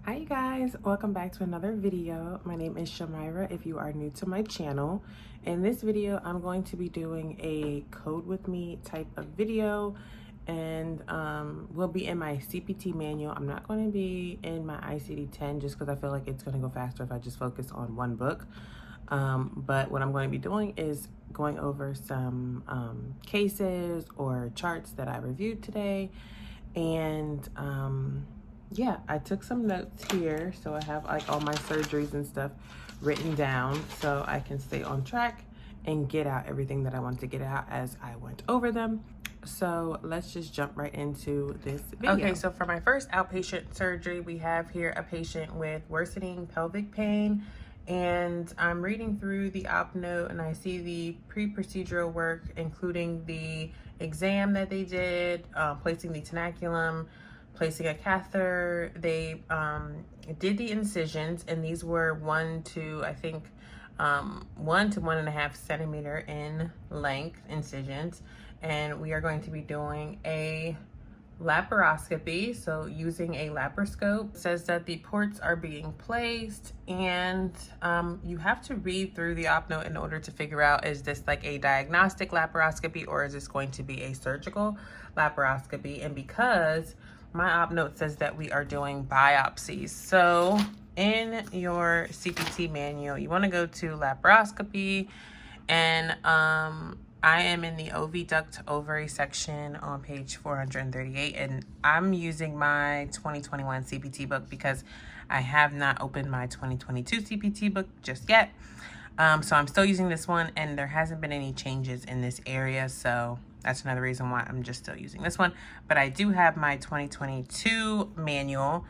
Hi you guys, welcome back to another video. My name is Shamira if you are new to my channel. In this video, I'm going to be doing a code with me type of video, and we'll be in my CPT manual. I'm not going to be in my ICD-10 just because I feel like it's going to go faster if I just focus on one book. But what I'm going to be doing is going over some cases or charts that I reviewed today, and yeah, I took some notes here, so I have like all my surgeries and stuff written down so I can stay on track and get out everything that I want to get out as I went over them. So let's just jump right into this video. Okay, so for my first outpatient surgery, we have here a patient with worsening pelvic pain, and I'm reading through the op note and I see the pre-procedural work, including the exam that they did, placing the tenaculum, placing a catheter. They did the incisions, and these were 1 to 1.5 centimeter in length incisions. And we are going to be doing a laparoscopy, so using a laparoscope. It says that the ports are being placed, and you have to read through the op note in order to figure out, is this like a diagnostic laparoscopy or is this going to be a surgical laparoscopy? And because my op note says that we are doing biopsies, so in your CPT manual, you want to go to laparoscopy, and I am in the oviduct ovary section on page 438, and I'm using my 2021 CPT book because I have not opened my 2022 CPT book just yet. So I'm still using this one, and there hasn't been any changes in this area, so that's another reason why I'm just still using this one. But I do have my 2022 manual,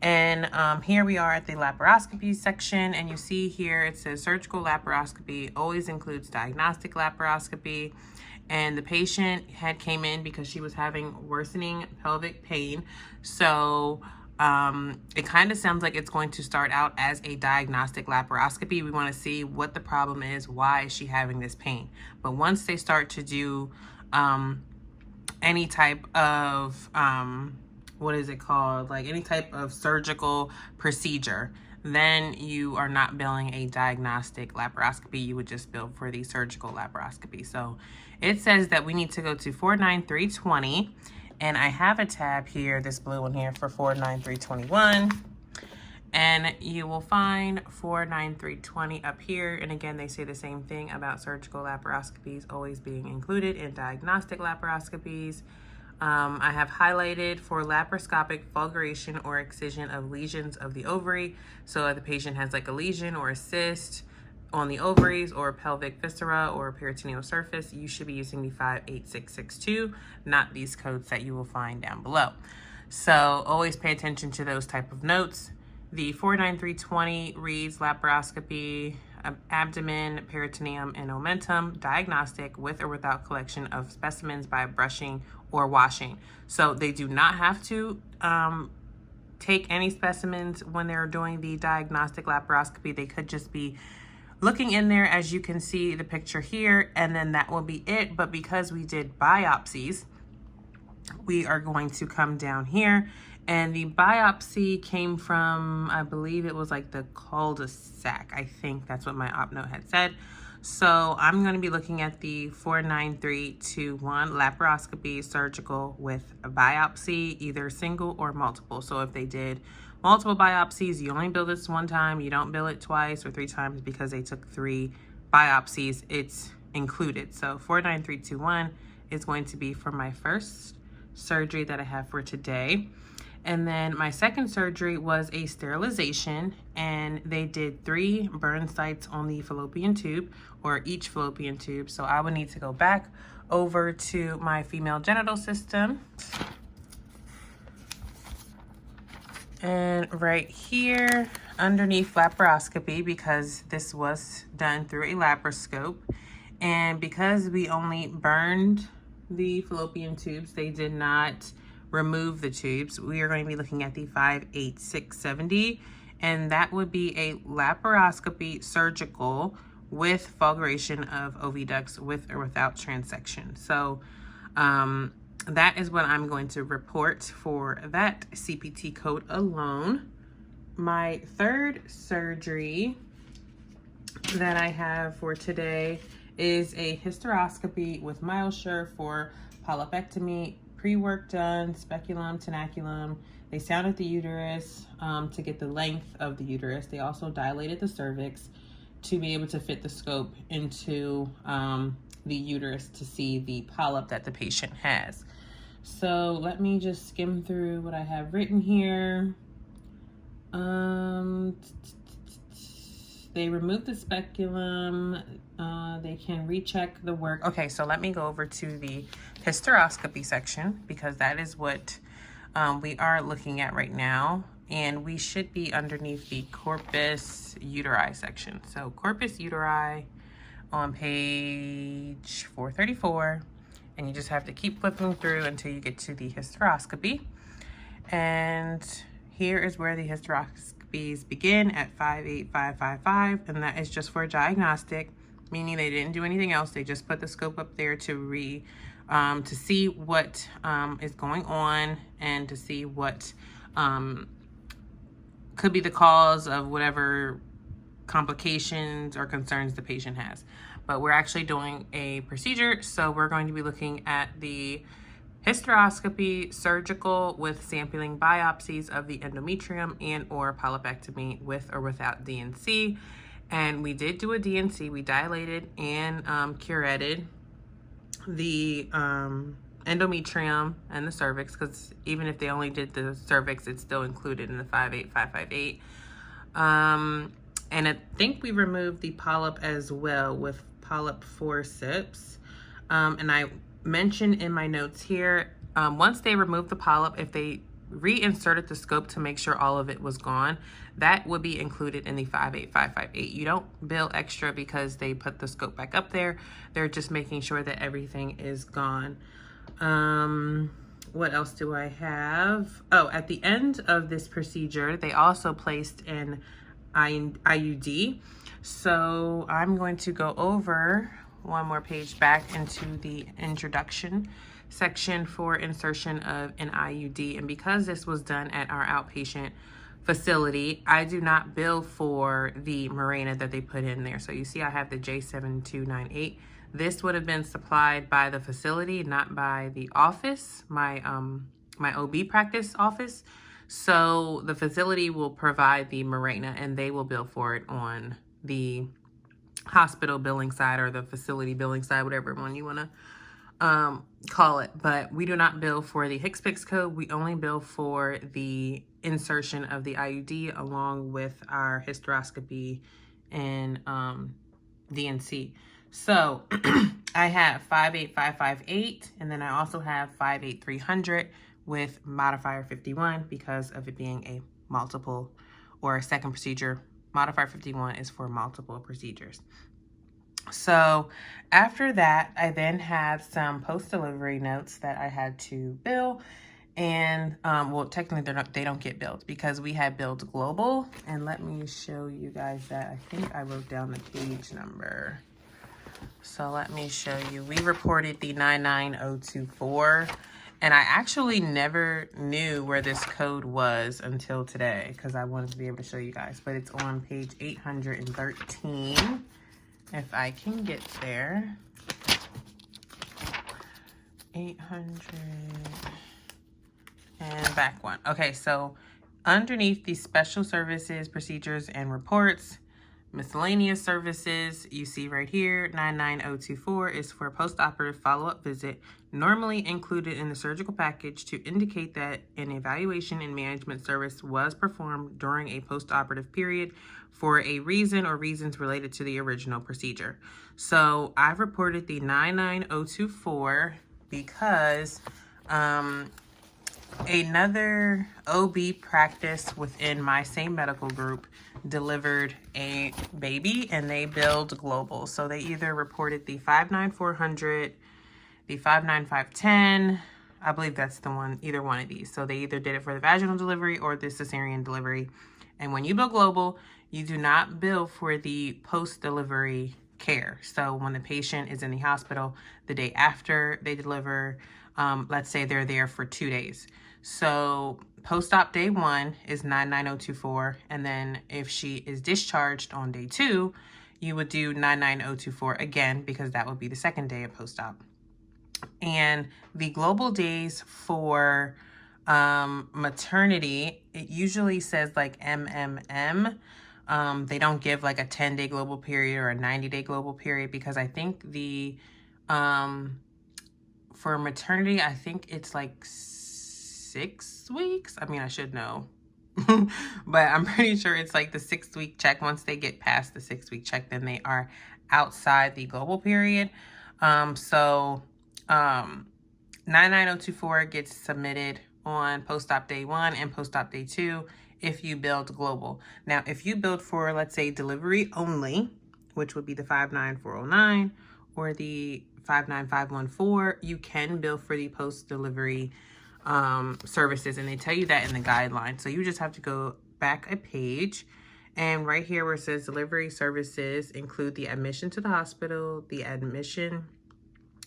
and here we are at the laparoscopy section, and you see here it says surgical laparoscopy always includes diagnostic laparoscopy. And the patient had came in because she was having worsening pelvic pain, so it kind of sounds like it's going to start out as a diagnostic laparoscopy. We want to see what the problem is, why is she having this pain. But once they start to do any type of what is it called, like any type of surgical procedure, then you are not billing a diagnostic laparoscopy. You would just bill for the surgical laparoscopy. So it says that we need to go to 49320, and I have a tab here, this blue one here, for 49321. And you will find 49320 up here. And again, they say the same thing about surgical laparoscopies always being included in diagnostic laparoscopies. I have highlighted for laparoscopic fulguration or excision of lesions of the ovary. So if the patient has like a lesion or a cyst on the ovaries or pelvic viscera or peritoneal surface, you should be using the 58662, not these codes that you will find down below. So always pay attention to those type of notes. The 49320 reads laparoscopy, abdomen, peritoneum, and omentum, diagnostic with or without collection of specimens by brushing or washing. So they do not have to take any specimens when they're doing the diagnostic laparoscopy. They could just be looking in there, as you can see the picture here, and then that will be it. But because we did biopsies, we are going to come down here, and the biopsy came from, I believe it was like the cul-de-sac. I think that's what my op note had said. So I'm going to be looking at the 49321 laparoscopy surgical with a biopsy, either single or multiple. So if they did multiple biopsies, you only bill this one time. You don't bill it twice or 3 times because they took 3 biopsies. It's included. So 49321 is going to be for my first surgery that I have for today. And then my second surgery was a sterilization, and they did 3 burn sites on the fallopian tube, or each fallopian tube. So I would need to go back over to my female genital system. And right here underneath laparoscopy, because this was done through a laparoscope, and because we only burned the fallopian tubes, they did not remove the tubes, we are going to be looking at the 58670, and that would be a laparoscopy surgical with fulguration of oviducts with or without transection. So that is what I'm going to report for that CPT code alone. my third surgery that I have for today is a hysteroscopy with MyoSure for polypectomy, pre-work done, speculum, tenaculum. They sounded the uterus to get the length of the uterus. They also dilated the cervix to be able to fit the scope into the uterus to see the polyp that the patient has. So let me just skim through what I have written here. They removed the speculum. They can recheck the work. Okay, so let me go over to the hysteroscopy section because that is what we are looking at right now. And we should be underneath the corpus uteri section. So corpus uteri on page 434. And you just have to keep flipping through until you get to the hysteroscopy. And here is where the hysteroscopies begin at 58555, and that is just for diagnostic, meaning they didn't do anything else. They just put the scope up there to see what is going on and to see what could be the cause of whatever complications or concerns the patient has. But we're actually doing a procedure, so we're going to be looking at the hysteroscopy, surgical with sampling biopsies of the endometrium and or polypectomy with or without DNC. And we did do a DNC. We dilated and curetted the endometrium and the cervix, because even if they only did the cervix, it's still included in the 58558. And I think we removed the polyp as well with polyp forceps. And I mentioned in my notes here, once they removed the polyp, if they reinserted the scope to make sure all of it was gone, that would be included in the 58558. You don't bill extra because they put the scope back up there. They're just making sure that everything is gone. What else do I have? Oh, at the end of this procedure, they also placed an IUD. So I'm going to go over one more page back into the introduction section for insertion of an IUD. And because this was done at our outpatient facility, I do not bill for the Mirena that they put in there. So you see I have the J7298. This would have been supplied by the facility, not by the office, my OB practice office. So the facility will provide the Mirena and they will bill for it on the hospital billing side or the facility billing side, whatever one you want to call it. But we do not bill for the HCPCS code. We only bill for the insertion of the IUD along with our hysteroscopy and DNC. So I have 58558, and then I also have 58300 with modifier 51 because of it being a multiple or a second procedure. Modifier 51 is for multiple procedures. So after that, I then have some post-delivery notes that I had to bill. And well, technically they don't get billed because we had billed global. And let me show you guys that. I think I wrote down the page number. So let me show you. We reported the 99024. And I actually never knew where this code was until today because I wanted to be able to show you guys. But it's on page 813, if I can get there. 800 and back one. Okay, so underneath the special services, procedures, and reports, miscellaneous services, you see right here, 99024 is for a post-operative follow-up visit, normally included in the surgical package to indicate that an evaluation and management service was performed during a post-operative period for a reason or reasons related to the original procedure. So I've reported the 99024 because another OB practice within my same medical group delivered a baby and they billed global. So they either reported the 59400, the 59510, I believe that's the one, either one of these. So they either did it for the vaginal delivery or the cesarean delivery. And when you bill global, you do not bill for the post-delivery care. So when the patient is in the hospital the day after they deliver, let's say they're there for 2 days. So post-op day 1 is 99024, and then if she is discharged on day 2, you would do 99024 again, because that would be the second day of post-op. And the global days for maternity, it usually says like MMM. They don't give like a 10-day global period or a 90-day global period, because I think the for maternity, I think it's like 6 weeks. I mean, I should know. But I'm pretty sure it's like the 6-week check. Once they get past the 6-week check, then they are outside the global period. 99024 gets submitted on post-op day 1 and post-op day 2 if you build global. Now, if you build for, let's say, delivery only, which would be the 59409 or the 59514, you can bill for the post-delivery services, and they tell you that in the guidelines. So you just have to go back a page, and right here where it says delivery services include the admission to the hospital, the admission,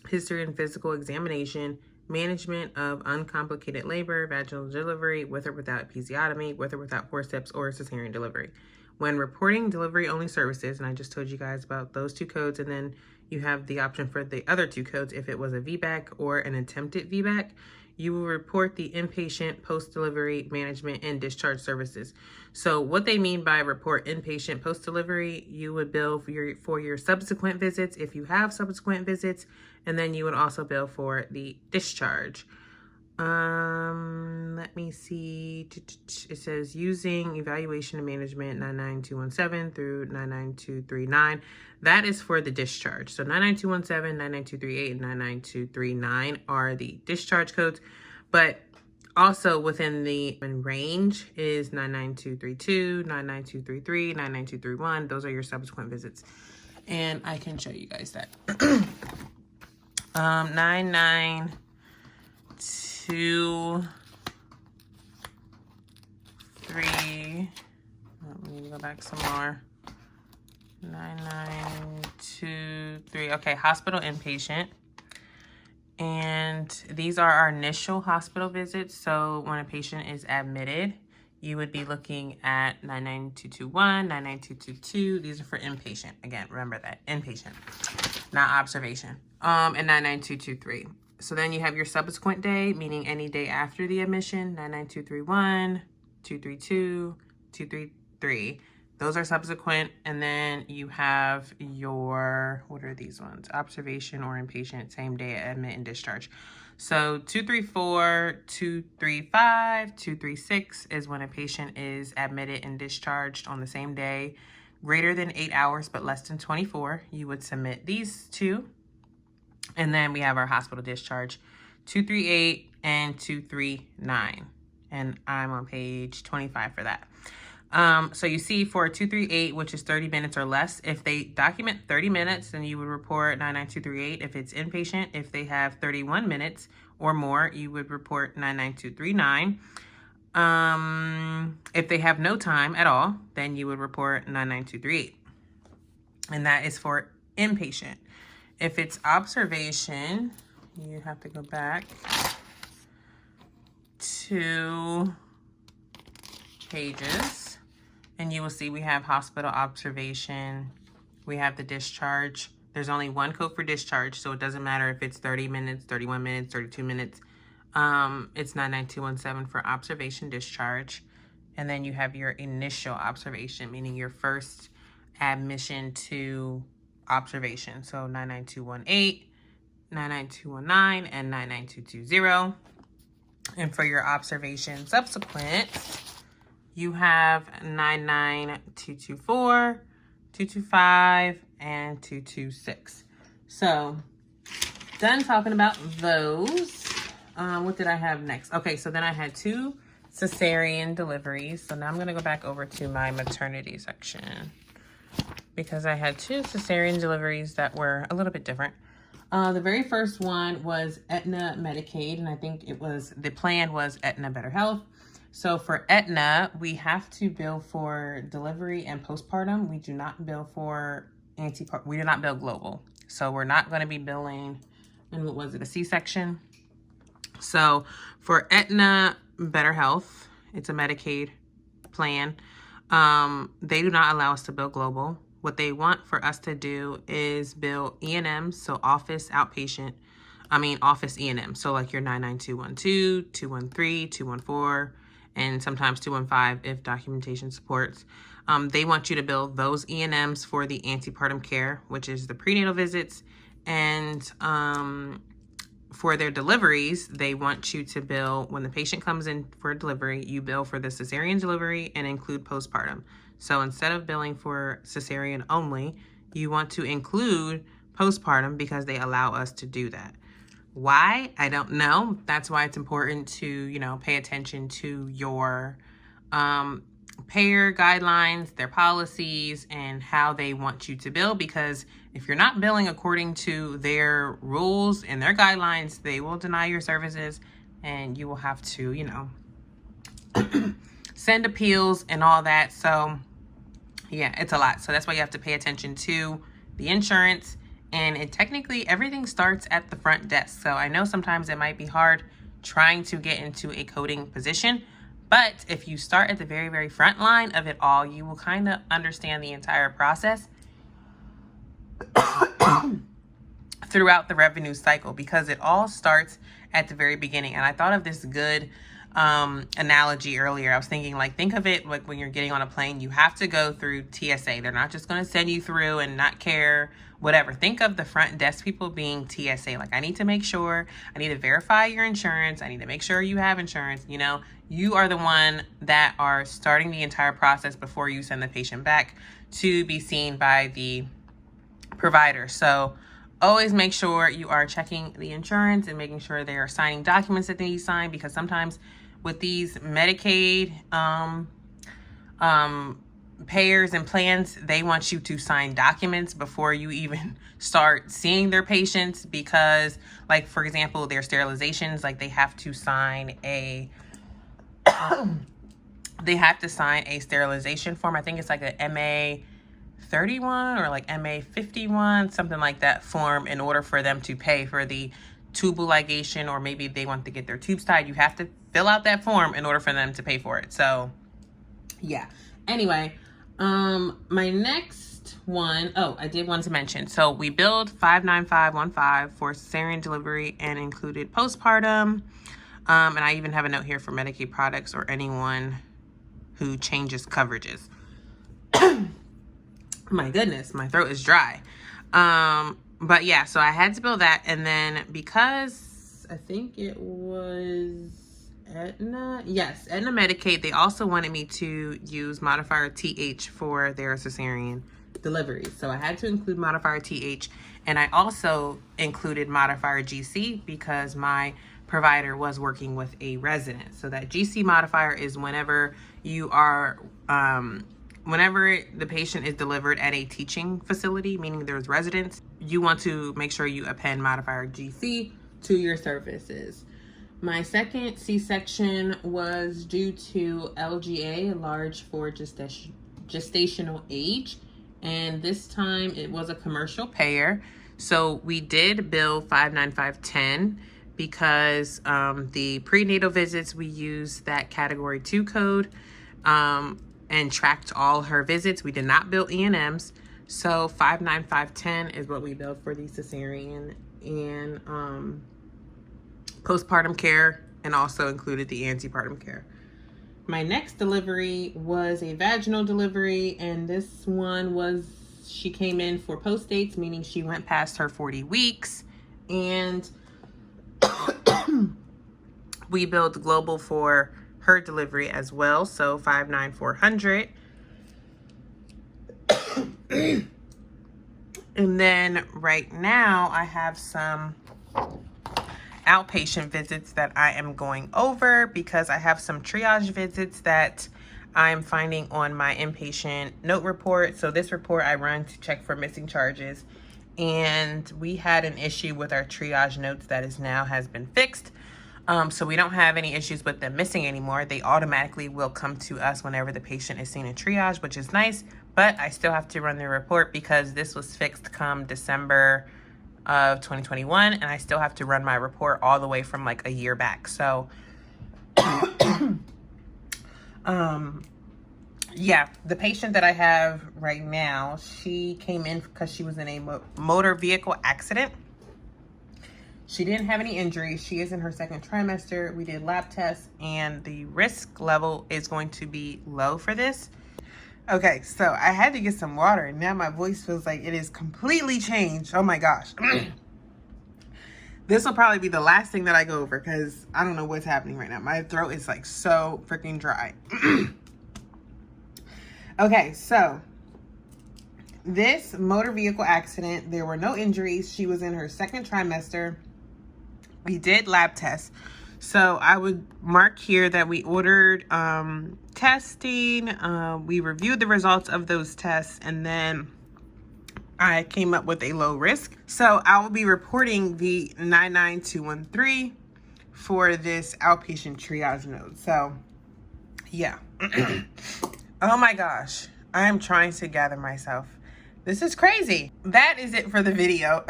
history and physical examination, management of uncomplicated labor, vaginal delivery, with or without episiotomy, with or without forceps, or cesarean delivery. When reporting delivery-only services, and I just told you guys about those 2 codes, and then you have the option for the other 2 codes if it was a VBAC or an attempted VBAC, you will report the inpatient, post-delivery, management, and discharge services. So what they mean by report inpatient, post-delivery, you would bill for your subsequent visits if you have subsequent visits, and then you would also bill for the discharge. Let me see. It says using evaluation and management 99217 through 99239. That is for the discharge. So 99217, 99238, and 99239 are the discharge codes, but also within the range is 99232, 99233, 99231. Those are your subsequent visits, and I can show you guys that. 99233. Let me go back some more. 9923. Okay, hospital inpatient. And these are our initial hospital visits. So when a patient is admitted, you would be looking at 99221, 99222. These are for inpatient. Again, remember that, inpatient, not observation. And 99223. So then you have your subsequent day, meaning any day after the admission, 99231, 232, 233. Those are subsequent. And then you have your, what are these ones? Observation or inpatient, same day admit and discharge. So 234, 235, 236 is when a patient is admitted and discharged on the same day, greater than 8 hours, but less than 24. You would submit these 2. And then we have our hospital discharge, 238 and 239. And I'm on page 25 for that. So you see for 238, which is 30 minutes or less, if they document 30 minutes, then you would report 99238. If it's inpatient, if they have 31 minutes or more, you would report 99239. If they have no time at all, then you would report 99238. And that is for inpatient. If it's observation, you have to go back 2 pages, and you will see we have hospital observation, we have the discharge. There's only one code for discharge, so it doesn't matter if it's 30 minutes, 31 minutes, 32 minutes. It's 99217 for observation discharge. And then you have your initial observation, meaning your first admission to observation. So 99218, 99219, and 99220. And for your observation subsequent, you have 99224, 225, and 226. So done talking about those. What did I have next? Okay, so then I had 2 cesarean deliveries. So now I'm going to go back over to my maternity section, because I had 2 cesarean deliveries that were a little bit different. The very first one was Aetna Medicaid, and I think it was, the plan was Aetna Better Health. So for Aetna, we have to bill for delivery and postpartum. We do not bill for we do not bill global. So we're not going to be billing, and what was it, a C-section? So for Aetna Better Health, it's a Medicaid plan. They do not allow us to bill global. What they want for us to do is bill E&M, so office E&M. So like your 99212, 213, 214, and sometimes 215 if documentation supports. They want you to bill those E&Ms for the antepartum care, which is the prenatal visits, and for their deliveries, they want you to bill when the patient comes in for a delivery, you bill for the cesarean delivery and include postpartum. So instead of billing for cesarean only, you want to include postpartum because they allow us to do that. Why? I don't know. That's why it's important to, pay attention to your payer guidelines, their policies, and how they want you to bill, because if you're not billing according to their rules and their guidelines, they will deny your services and you will have to, send appeals and all that. So yeah, it's a lot. So that's why you have to pay attention to the insurance, and technically everything starts at the front desk. So I know sometimes it might be hard trying to get into a coding position, but if you start at the very, very front line of it all, you will kind of understand the entire process throughout the revenue cycle, because it all starts at the very beginning. And I thought of this good analogy earlier. I was thinking, think of it like when you're getting on a plane, you have to go through TSA. They're not just going to send you through and not care, whatever. Think of the front desk people being TSA. I need to make sure, I need to verify your insurance. I need to make sure you have insurance. You are the one that are starting the entire process before you send the patient back to be seen by the provider. So always make sure you are checking the insurance and making sure they are signing documents that they need to sign, because sometimes with these Medicaid payers and plans, they want you to sign documents before you even start seeing their patients, because for example, their sterilizations, they have to sign a sterilization form. I think it's a MA 31 or MA 51, something like that form, in order for them to pay for the tubal ligation, or maybe they want to get their tubes tied. You have to fill out that form in order for them to pay for it. So yeah. Anyway, my next one, I did want to mention, so we billed 59515 for cesarean delivery and included postpartum. And I even have a note here for Medicaid products or anyone who changes coverages. My goodness, my throat is dry. But yeah, so I had to bill that. And then because I think it was Aetna, yes, Aetna Medicaid, they also wanted me to use modifier TH for their cesarean delivery. So I had to include modifier TH, and I also included modifier GC because my provider was working with a resident. So that GC modifier is whenever you are, whenever the patient is delivered at a teaching facility, meaning there's residents, you want to make sure you append modifier GC to your services. My second C-section was due to LGA, large for gestational age, and this time it was a commercial payer. So we did bill 59510 because the prenatal visits, we used that category 2 code and tracked all her visits. We did not bill E&Ms. So 59510 is what we billed for the cesarean and postpartum care, and also included the antepartum care. My next delivery was a vaginal delivery, and this one was, she came in for post dates, meaning she went past her 40 weeks, and we billed global for her delivery as well, so 59400. And then right now I have some outpatient visits that I am going over, because I have some triage visits that I'm finding on my inpatient note report. So this report I run to check for missing charges, and we had an issue with our triage notes that has been fixed. So we don't have any issues with them missing anymore. They automatically will come to us whenever the patient is seen in triage, which is nice, but I still have to run the report because this was fixed come December of 2021, and I still have to run my report all the way from like a year back. So yeah, the patient that I have right now, she came in because she was in a motor vehicle accident. She didn't have any injuries. She is in her second trimester. We did lab tests, and the risk level is going to be low for this. Okay, so I had to get some water, and now my voice feels like it is completely changed. Oh my gosh. This will probably be the last thing that I go over because I don't know what's happening right now. My throat is like so freaking dry. Okay, so this motor vehicle accident, there were no injuries. She was in her second trimester. We did lab tests. So I would mark here that we ordered testing. We reviewed the results of those tests, and then I came up with a low risk. So I will be reporting the 99213 for this outpatient triage node. So yeah. Oh my gosh, I am trying to gather myself. This is crazy. That is it for the video.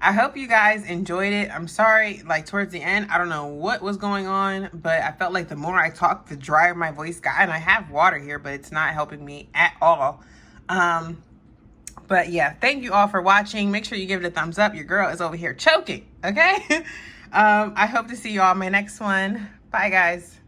I hope you guys enjoyed it. I'm sorry, like towards the end, I don't know what was going on, but I felt like the more I talked, the drier my voice got. And I have water here, but it's not helping me at all. But yeah, thank you all for watching. Make sure you give it a thumbs up. Your girl is over here choking, okay? I hope to see you all in my next one. Bye, guys.